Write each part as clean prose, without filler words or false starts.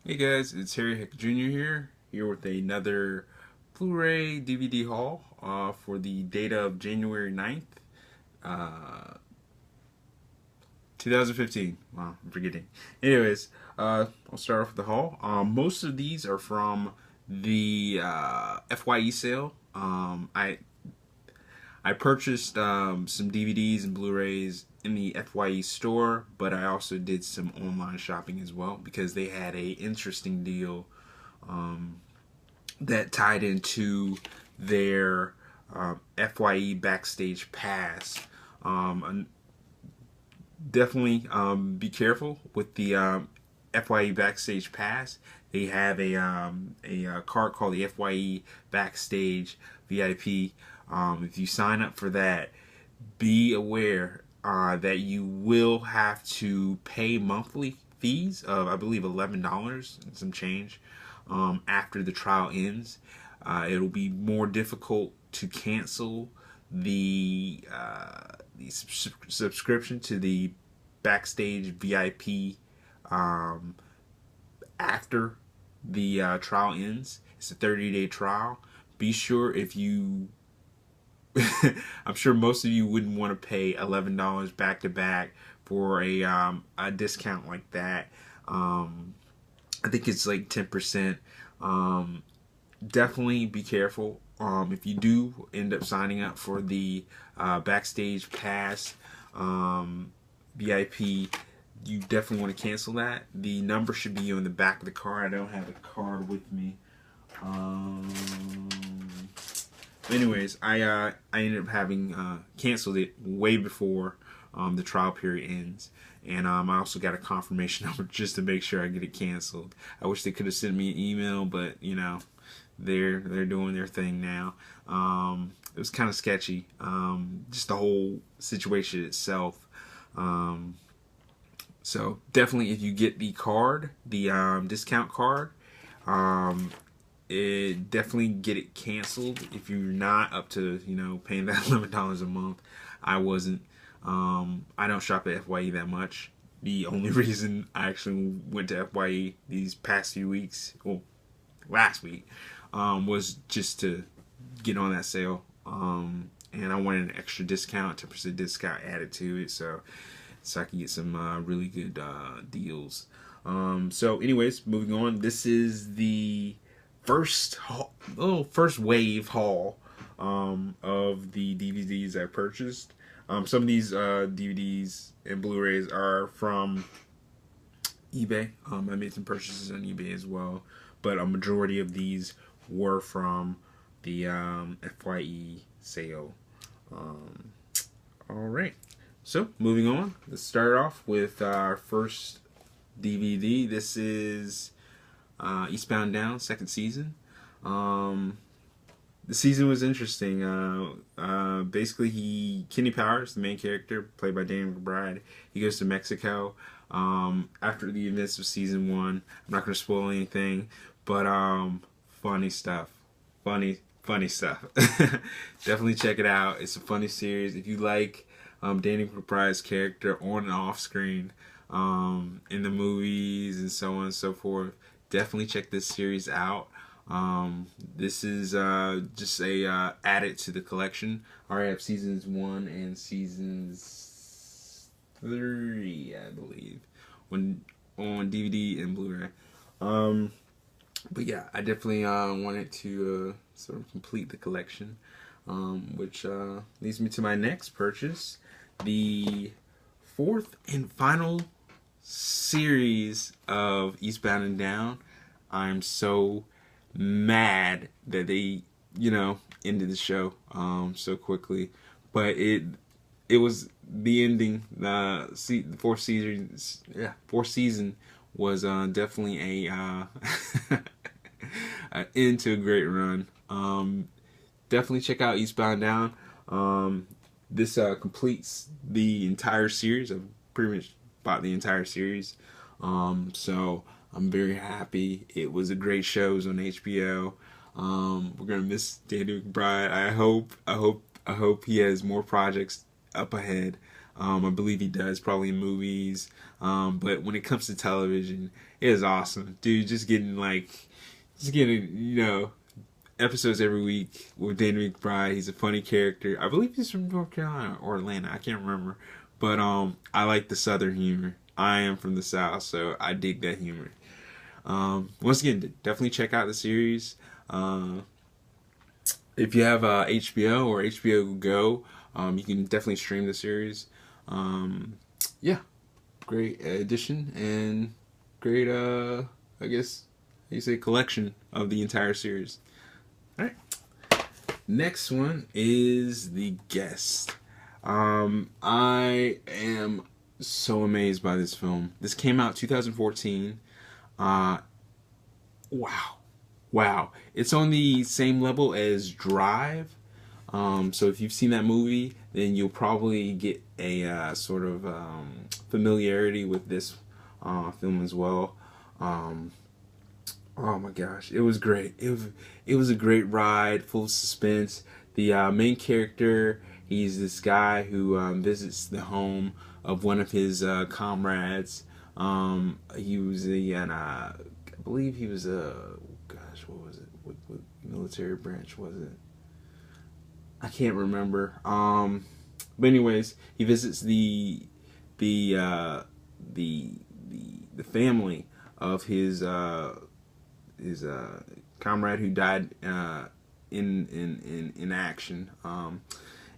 Hey guys, it's Harry Heck Jr. here with another Blu Ray DVD haul for the date of January 9th, uh, 2015. Wow, I'm forgetting. Anyways, I'll start off with the haul. Most of these are from the FYE sale. I purchased some DVDs and Blu-rays in the FYE store, but I also did some online shopping as well because they had a interesting deal that tied into their FYE backstage pass. And definitely be careful with the FYE backstage pass. They have a card called the FYE backstage VIP. If you sign up for that, be aware that you will have to pay monthly fees of, I believe, $11 and some change after the trial ends. It'll be more difficult to cancel the subscription to the backstage VIP after the trial ends. It's a 30-day trial. Be sure if you I'm sure most of you wouldn't want to pay $11 back to back for a discount like that. I think it's like 10%. Definitely be careful. If you do end up signing up for the backstage pass VIP, you definitely want to cancel that. The number should be on the back of the card. I don't have the card with me. Anyways, I ended up having canceled it way before the trial period ends, and I also got a confirmation number just to make sure I get it canceled. I wish they could have sent me an email, but you know, they're doing their thing now. It was kind of sketchy, just the whole situation itself. So definitely, if you get the card, the discount card, definitely get it canceled if you're not up to paying that $11 a month. I wasn't. I don't shop at FYE that much. The only reason I actually went to FYE these past few weeks, well, last week, was just to get on that sale. And I wanted an extra discount, 10% discount added to it, so I can get some really good deals. So, anyways, moving on. This is the first wave haul of the DVDs I purchased. Some of these DVDs and Blu-rays are from eBay. I made some purchases on eBay as well, but a majority of these were from the FYE sale. All right. So moving on, let's start off with our first DVD. This is Eastbound Down, second season. The season was interesting. Basically, Kenny Powers, the main character, played by Danny McBride, he goes to Mexico after the events of season one. I'm not going to spoil anything, but funny stuff. Funny stuff. Definitely check it out. It's a funny series. If you like Danny McBride's character on and off screen, in the movies and so on and so forth, definitely check this series out. This is just a added to the collection. I already have seasons 1 and seasons 3, I believe, on DVD and Blu-ray. But yeah, I definitely wanted to sort of complete the collection, which leads me to my next purchase, the fourth and final series of Eastbound and Down. I'm so mad that they, ended the show so quickly, but it was the ending. The fourth season was definitely a end to a great run. Definitely check out Eastbound Down. This completes the entire series. I've pretty much bought the entire series. So I'm very happy. It was a great show. It was on HBO. We're gonna miss Danny McBride. I hope he has more projects up ahead. I believe he does probably in movies. But when it comes to television, it is awesome, dude. Just getting episodes every week with Danny McBride. He's a funny character. I believe he's from North Carolina or Atlanta. I can't remember. But I like the Southern humor. I am from the South, so I dig that humor. Once again, definitely check out the series. If you have HBO or HBO Go, you can definitely stream the series. Yeah, great addition and great, I guess you say, collection of the entire series. All right. Next one is The Guest. I am so amazed by this film. This came out 2014. Wow. It's on the same level as Drive. So if you've seen that movie, then you'll probably get a sort of familiarity with this film as well. Oh my gosh, it was great. It was a great ride, full of suspense. The main character, he's this guy who visits the home of one of his comrades. He was I believe he was gosh, what was it? What military branch was it? I can't remember. But anyways, he visits the family of his comrade who died in action.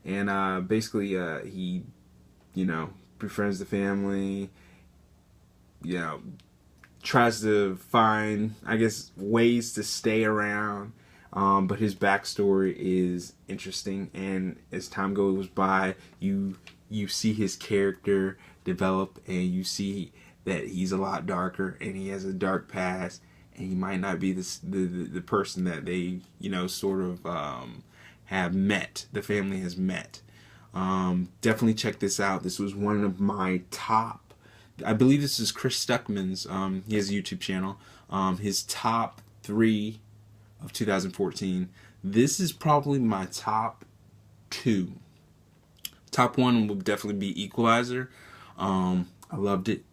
And basically he befriends the family. Tries to find, I guess, ways to stay around. But his backstory is interesting, and as time goes by, you see his character develop, and you see that he's a lot darker, and he has a dark past, and he might not be the person that they sort of have met. The family has met. Definitely check this out. This was one of my top. I believe this is Chris Stuckman's. He has a YouTube channel. His top 3 of 2014. This is probably my top 2. Top 1 will definitely be Equalizer. I loved it.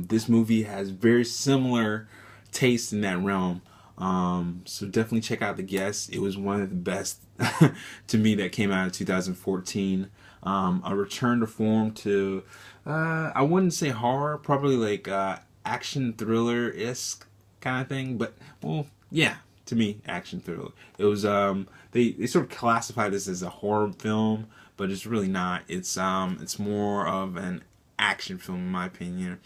This movie has very similar taste in that realm. So definitely check out The Guest. It was one of the best to me that came out in 2014. A return to form to I wouldn't say horror, probably like action thriller-esque kind of thing, but well, yeah, to me, action thriller. It was they sort of classify this as a horror film, but it's really not. It's more of an action film in my opinion.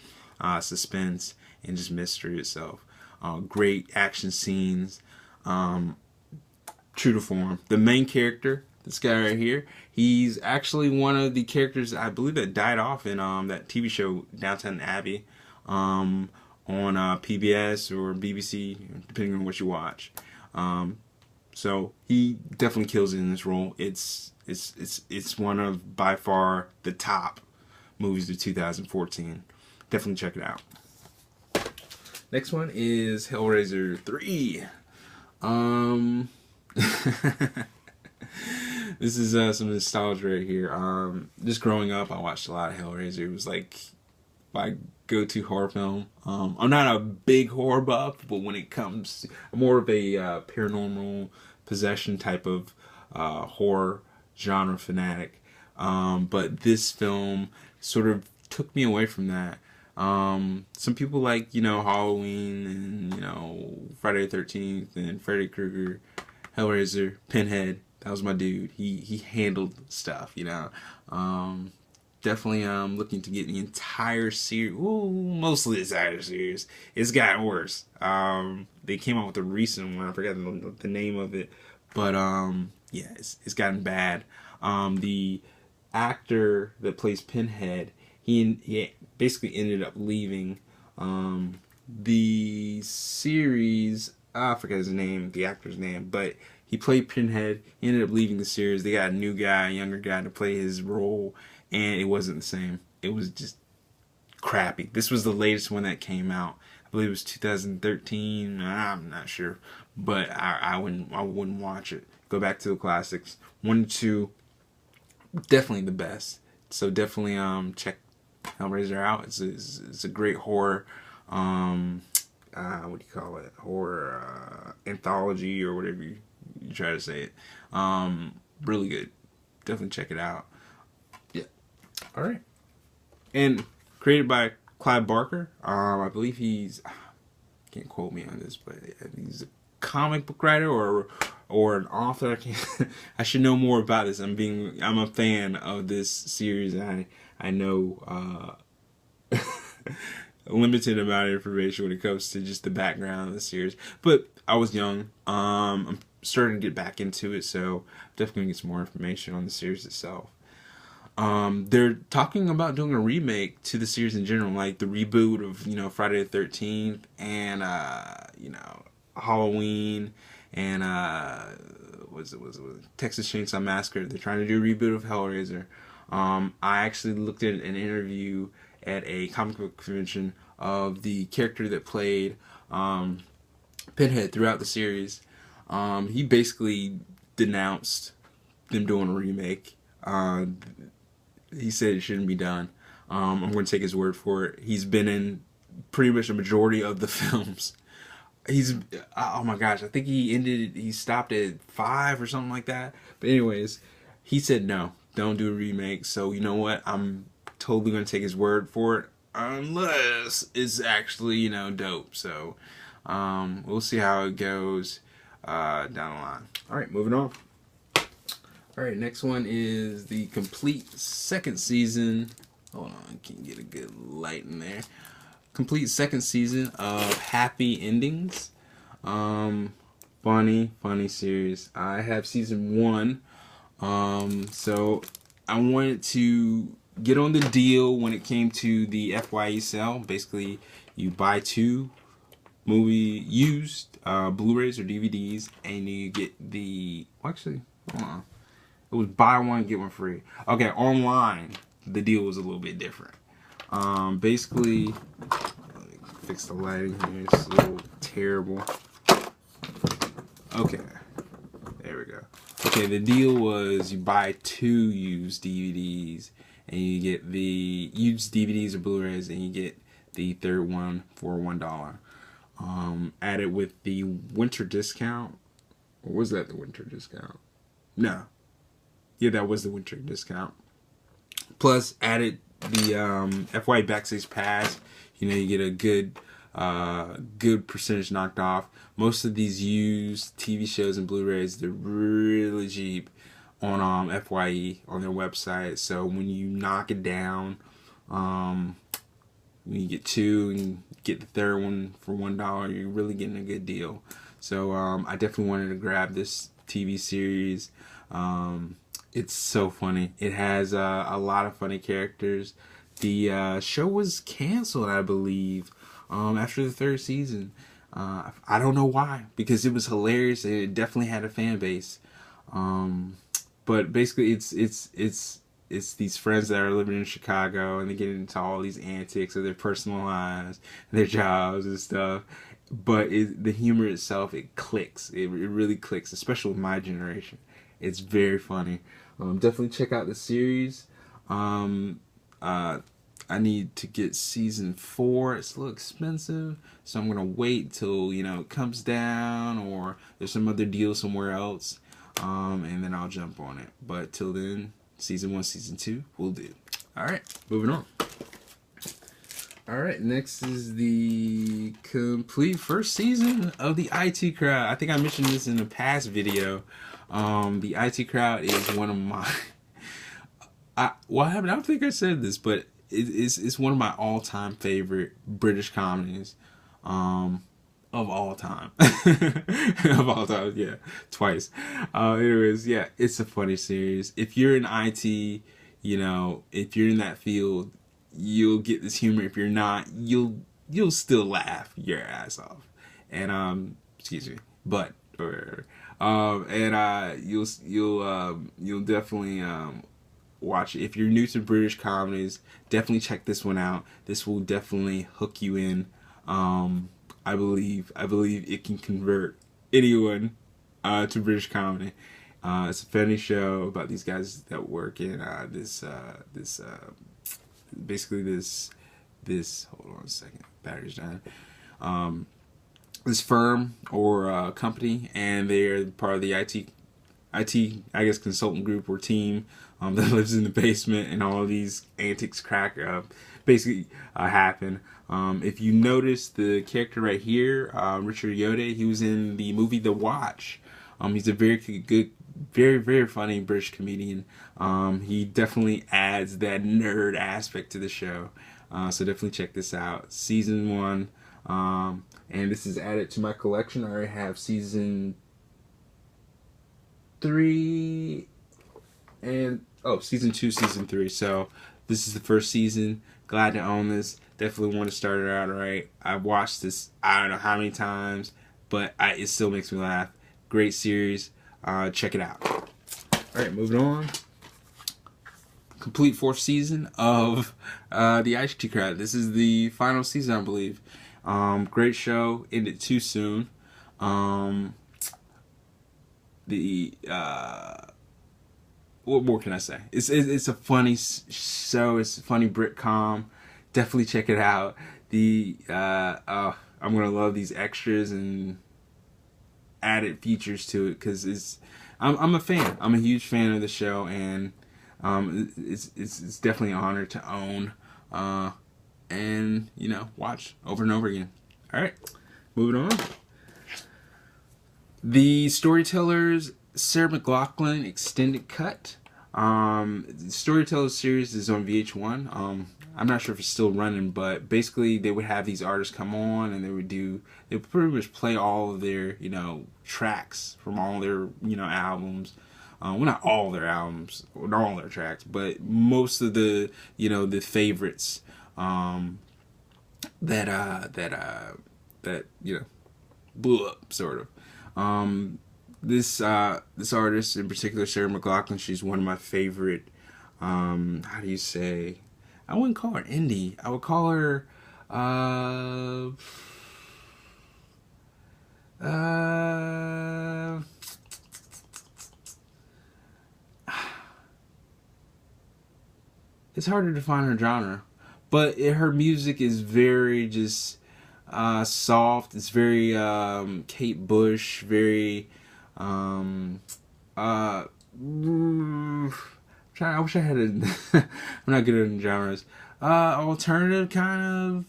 Suspense and just mystery itself. Great action scenes. True to form. The main character, this guy right here, he's actually one of the characters I believe that died off in that TV show Downton Abbey on PBS or BBC, depending on what you watch. So he definitely kills it in this role. It's one of by far the top movies of 2014. Definitely check it out. Next one is Hellraiser 3. This is some nostalgia right here. Just growing up, I watched a lot of Hellraiser. It was like my go-to horror film. I'm not a big horror buff, but when it comes, I'm more of a paranormal possession type of horror genre fanatic. But this film sort of took me away from that. Some people like, Halloween and, Friday the 13th and Freddy Krueger, Hellraiser, Pinhead. That was my dude. He handled stuff, Definitely looking to get the entire series. Ooh, mostly the entire series. It's gotten worse. They came out with a recent one. I forgot the name of it. But, yeah, it's gotten bad. The actor that plays Pinhead, he basically ended up leaving the series. I forget his name, the actor's name, but he played Pinhead. He ended up leaving the series. They got a new guy, a younger guy, to play his role, and it wasn't the same. It was just crappy. This was the latest one that came out. I believe it was 2013. I'm not sure, but I wouldn't watch it. Go back to the classics. 1 and 2, definitely the best. So definitely check Hellraiser out. It's a great horror. What do you call it? Horror anthology or whatever you try to say it. Really good. Definitely check it out. Yeah. All right. And created by Clive Barker. I believe he's, can't quote me on this, but he's a comic book writer or an author. I should know more about this. I'm a fan of this series. I know a limited amount of information when it comes to just the background of the series. But I was young. I'm starting to get back into it, so definitely gonna get some more information on the series itself. They're talking about doing a remake to the series in general, like the reboot of Friday the 13th and Halloween and was it Texas Chainsaw Massacre. They're trying to do a reboot of Hellraiser. I actually looked at an interview at a comic book convention of the character that played Pinhead throughout the series. He basically denounced them doing a remake. He said it shouldn't be done. I'm going to take his word for it. He's been in pretty much a majority of the films. Oh my gosh, I think he stopped at 5 or something like that. But anyways, he said no, don't do a remake. So you know what? I'm totally going to take his word for it, unless it's actually, dope. So we'll see how it goes down the line. All right, moving on. All right, next one is the complete second season. Hold on, can you get a good light in there? Complete second season of Happy Endings. Funny series. I have season 1. So I wanted to get on the deal when it came to the FYE sale. Basically, you buy 2 movie used Blu-rays or DVDs, and you get the hold on. It was buy one get one free. Okay, online the deal was a little bit different. Basically, let me fix the lighting here. It's a little terrible. Okay, there we go. Okay, the deal was you buy 2 used DVDs, and you get the used DVDs or Blu-rays, and you get the third one for $1. Added with the winter discount. Or was that the winter discount? No. Yeah, that was the winter discount. Plus, added the FYE Backstage Pass. You get a good percentage knocked off. Most of these used TV shows and Blu-rays, they're really cheap on FYE on their website. So when you knock it down, when you get 2 and get the third one for $1, you're really getting a good deal. So I definitely wanted to grab this TV series. It's so funny. It has a lot of funny characters. The show was canceled, I believe, after the 3rd season. I don't know why, because it was hilarious. It definitely had a fan base. But basically, it's these friends that are living in Chicago, and they get into all these antics of their personal lives, their jobs and stuff. But the humor itself, it clicks. It really clicks, especially with my generation. It's very funny. Definitely check out the series. I need to get season 4. It's a little expensive, so I'm gonna wait till it comes down, or there's some other deal somewhere else, and then I'll jump on it. But till then, season 1, season 2 will do. All right, moving on. All right, next is the complete first season of the IT Crowd. I think I mentioned this in a past video. The IT Crowd is one of my... I don't think I said this, but it's one of my all-time favorite British comedies of all time. Of all time, yeah. Twice. Anyways, yeah, it's a funny series. If you're in IT, if you're in that field, you'll get this humor. If you're not, you'll still laugh your ass off. And you'll definitely watch it. If you're new to British comedies, definitely check this one out. This will definitely hook you in. I believe it can convert anyone to British comedy. It's a funny show about these guys that work in basically this. Hold on a second, battery's dying. This firm or company, and they're part of the IT, I guess, consultant group or team that lives in the basement, and all of these antics happen. If you notice the character right here, Richard Yode, he was in the movie The Watch. He's a very good, very, very funny British comedian. He definitely adds that nerd aspect to the show. So definitely check this out. Season 1. And this is added to my collection. I already have season 3 and season 2, season 3. So this is the first season. Glad to own this. Definitely want to start it out right. I watched this I don't know how many times, but it still makes me laugh. Great series. Check it out. Alright, moving on. Complete 4th season of the Aristocrat. This is the final season, I believe. Great show. Ended too soon. What more can I say? It's a funny show. It's a funny Britcom. Definitely check it out. I'm gonna love these extras and added features to it because I'm a fan. I'm a huge fan of the show, and it's definitely an honor to own and watch over and over again. All right, moving on. The Storytellers Sarah McLachlan extended cut. The Storytellers series is on VH1. I'm not sure if it's still running, but basically they would have these artists come on and they would pretty much play all of their tracks from all their albums. Well, not all their albums or all their tracks, but most of the the favorites that blew up sort of. This artist in particular, Sarah McLachlan, she's one of my favorite. How do you say? I wouldn't call her indie. I would call her it's hard to define her genre, but her music is very just soft. It's very Kate Bush, very I wish I had I'm not good at genres. Alternative kind of,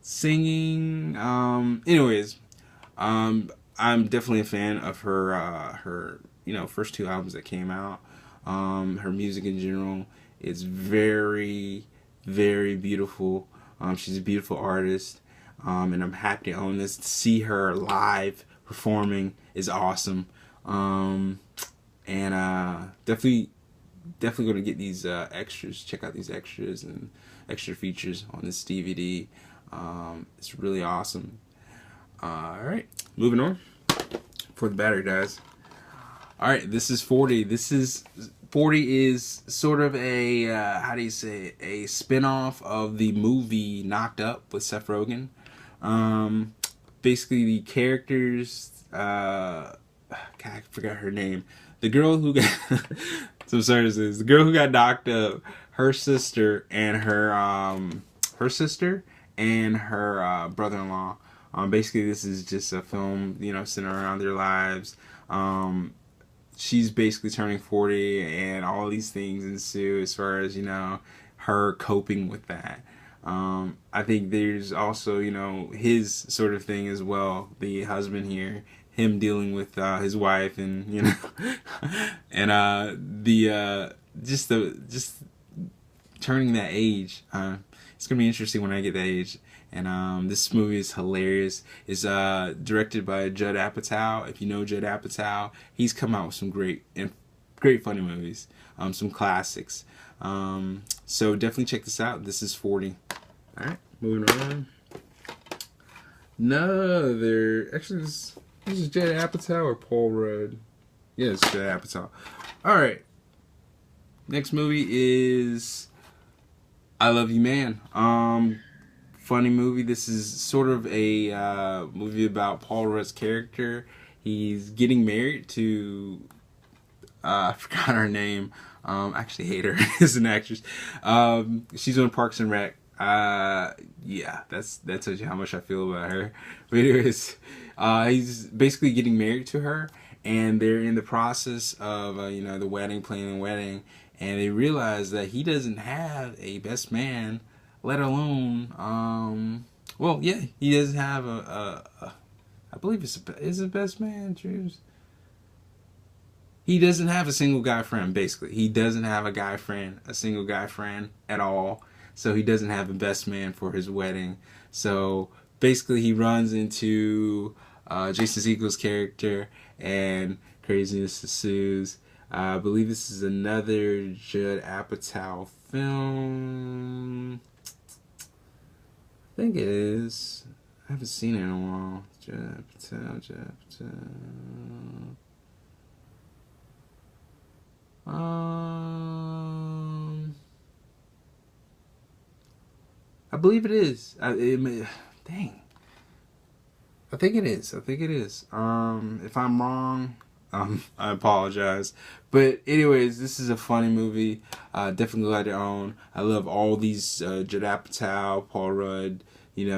singing. Anyways, I'm definitely a fan of her first 2 albums that came out. Her music in general is very, very beautiful. She's a beautiful artist, and I'm happy to own this. To see her live performing is awesome. And definitely going to get these extras. Check out these extras and extra features on this DVD. It's really awesome. Alright, moving on before the battery dies. Alright, this is 40. 40 is sort of a, how do you say it? A spin-off of the movie Knocked Up with Seth Rogen. Basically the characters, God, I forgot her name. The girl who got, so sorry to say this, the girl who got knocked up, her sister and her brother-in-law. Basically this is just a film, centered around their lives. She's basically turning 40 and all these things ensue as far as, her coping with that. I think there's also, his sort of thing as well. The husband here, him dealing with his wife, and and just turning that age. It's gonna be interesting when I get that age. And this movie is hilarious. It's directed by Judd Apatow. If you know Judd Apatow, he's come out with some great funny movies, some classics. So definitely check this out. This is 40. All right, moving on. Actually, this is Judd Apatow or Paul Rudd. Yeah, it's Judd Apatow. All right. Next movie is I Love You Man. Funny movie. This is sort of a movie about Paul Rudd's character. He's getting married to I forgot her name. I actually hate her as an actress. She's on Parks and Rec. Yeah, that tells you how much I feel about her. But anyways, he's basically getting married to her, and they're in the process of the wedding, planning the wedding, and they realize that he doesn't have a best man, let alone well, yeah, he doesn't have a I believe is a best man, Drews. He doesn't have a single guy friend, basically. He doesn't have a single guy friend at all. So he doesn't have a best man for his wedding. So basically he runs into Jason Segel's character and craziness ensues. I believe this is another Judd Apatow film. I think it is. I haven't seen it in a while. Judd Apatow. I believe it is. Dang. I think it is. If I'm wrong, I apologize. But anyways, this is a funny movie. Definitely glad to own. I love all these Judd Apatow, Paul Rudd,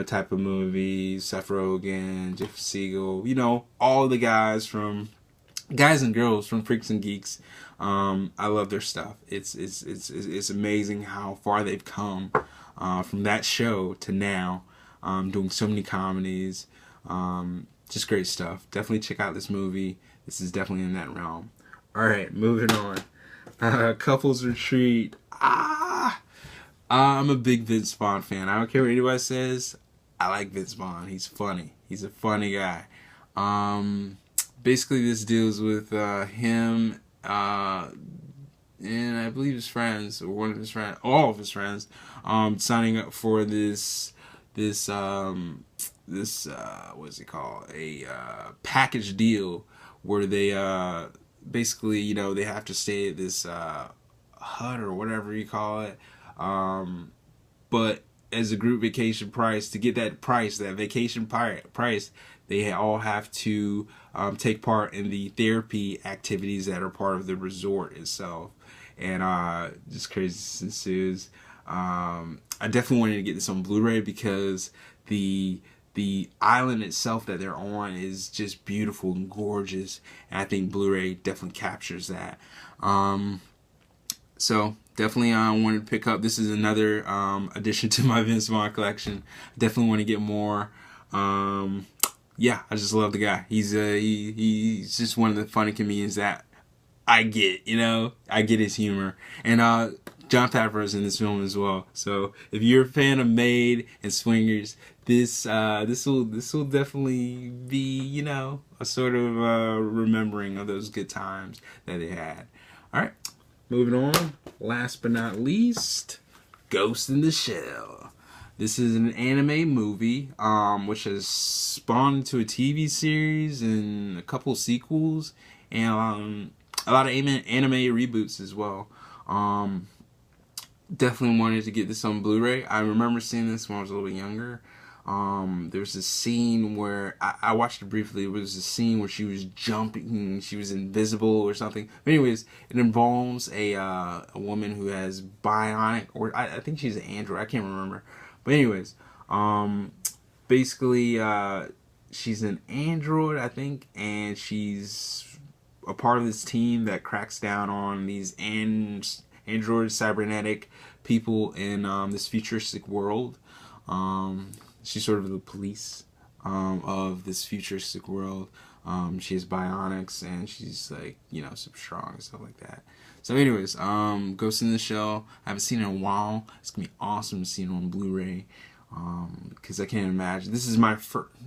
type of movies. Seth Rogen, Jeff Segel. All the guys and girls from Freaks and Geeks. I love their stuff. It's amazing how far they've come from that show to now, doing so many comedies. Just great stuff. Definitely check out this movie. This is definitely in that realm. All right, moving on. Couples Retreat. I'm a big Vince Vaughn fan. I don't care what anybody says. I like Vince Vaughn. He's funny. He's a funny guy. Basically, this deals with him and I believe his friends, or one of his friends, all of his friends, signing up for this what's it called? A package deal where they basically they have to stay at this hut or whatever you call it, but as a group vacation price. To get that vacation price, they all have to take part in the therapy activities that are part of the resort itself. And just crazy ensues. I definitely wanted to get this on Blu Ray because the island itself that they're on is just beautiful and gorgeous. And I think Blu Ray definitely captures that. So definitely I wanted to pick up. This is another addition to my Vince Vaughn collection. Definitely want to get more. Yeah, I just love the guy. He's just one of the funny comedians that I get. I get his humor. And Jon Favreau's in this film as well. So if you're a fan of Maid and Swingers, this will definitely be a sort of remembering of those good times that they had. All right, moving on. Last but not least, Ghost in the Shell. This is an anime movie, which has spawned into a TV series and a couple sequels, and a lot of anime reboots as well. Definitely wanted to get this on Blu-ray. I remember seeing this when I was a little bit younger. There's a scene where I watched it briefly. It was a scene where she was jumping, she was invisible or something. But anyways, it involves a woman who has bionic, or I think she's an android. I can't remember. But anyways, basically, she's an android, I think, and she's a part of this team that cracks down on these android cybernetic people in this futuristic world. She's sort of the police of this futuristic world. She has bionics and she's like, super strong and stuff like that. So anyways, Ghost in the Shell, I haven't seen it in a while. It's gonna be awesome to see it on Blu-ray. Because I can't imagine. This is my first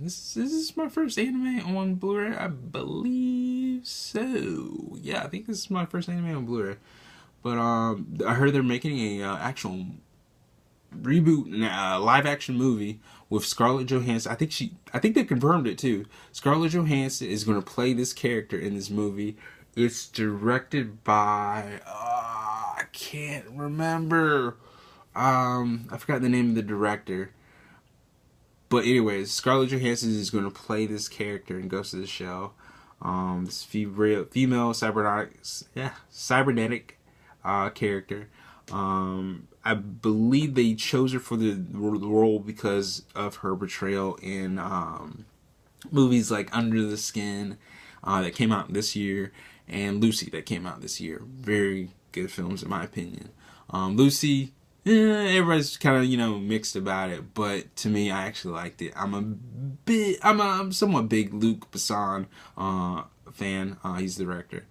anime on Blu-ray, I believe so. Yeah, I think this is my first anime on Blu-ray. But I heard they're making a actual reboot, live action movie with Scarlett Johansson. I think they confirmed it too. Scarlett Johansson is going to play this character in this movie. It's directed by I can't remember. I forgot the name of the director. But anyways, Scarlett Johansson is going to play this character in Ghost of the Shell. This female cybernetic character. I believe they chose her for the role because of her portrayal in movies like Under the Skin that came out this year, and Lucy that came out this year. Very good films in my opinion. Lucy, everybody's kind of mixed about it, but to me, I actually liked it. I'm a somewhat big Luc Besson fan. He's the director.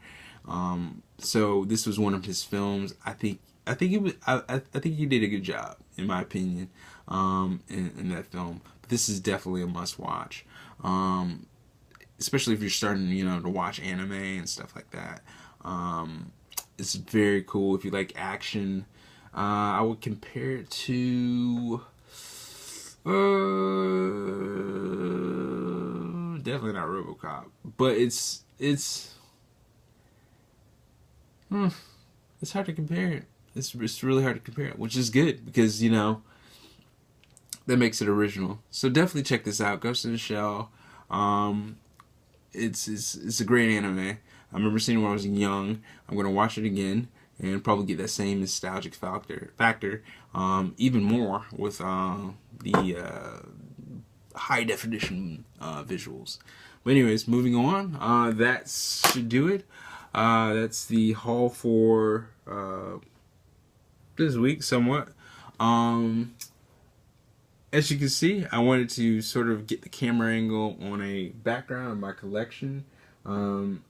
So this was one of his films. I think he did a good job in my opinion in that film. But this is definitely a must watch. Especially if you're starting to watch anime and stuff like that. It's very cool if you like action. I would compare it to definitely not RoboCop, but it's hard to compare it. It's really hard to compare it, which is good because that makes it original. So definitely check this out, Ghost in the Shell. It's a great anime. I remember seeing it when I was young. I'm gonna watch it again and probably get that same nostalgic factor, even more with the high definition visuals. But anyways, moving on. That should do it. That's the haul for this week, somewhat. As you can see, I wanted to sort of get the camera angle on a background of my collection. I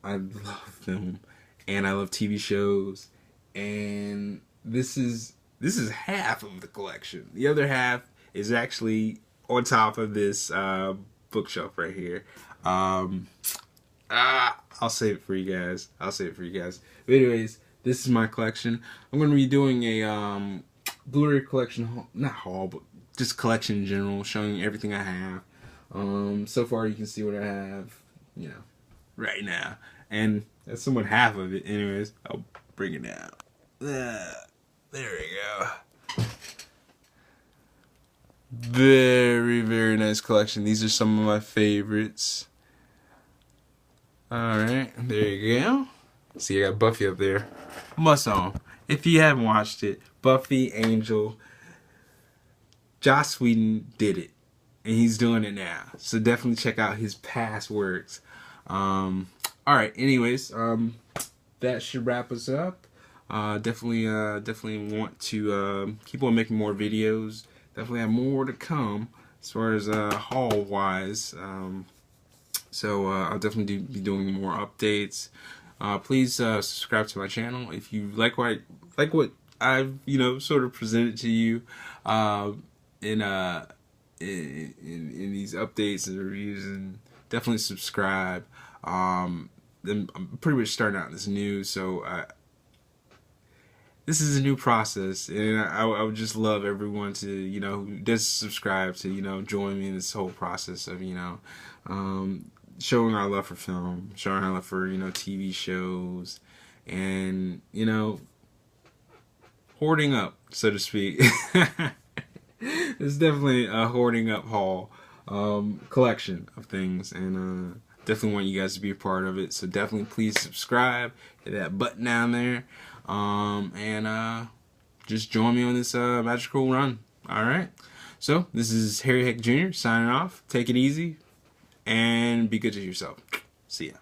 love film and I love TV shows, and this is half of the collection. The other half is actually on top of this bookshelf right here. I'll save it for you guys. But anyways, this is my collection. I'm going to be doing a Blu Ray collection, not haul, but just collection in general, showing everything I have. So far you can see what I have, right now. And that's somewhat half of it. Anyways, I'll bring it down. There we go. Very, very nice collection. These are some of my favorites. Alright, there you go. See, I got Buffy up there. Must own. If you haven't watched it, Buffy, Angel, Joss Whedon did it. And he's doing it now. So definitely check out his past works. Alright, anyways, that should wrap us up. Definitely want to keep on making more videos. Definitely have more to come as far as haul wise. So I'll definitely be doing more updates. Please subscribe to my channel if you like what I've sort of presented to you in these updates and reviews, and definitely subscribe. I'm pretty much starting out this new, so this is a new process, and I would just love everyone to who does subscribe to join me in this whole process of showing our love for film, showing our love for TV shows, and hoarding up, so to speak. It's definitely a hoarding up haul, collection of things, and definitely want you guys to be a part of it. So definitely please subscribe, hit that button down there, and just join me on this magical run. Alright, so this is Harry Heck Jr. signing off. Take it easy and be good to yourself. See ya.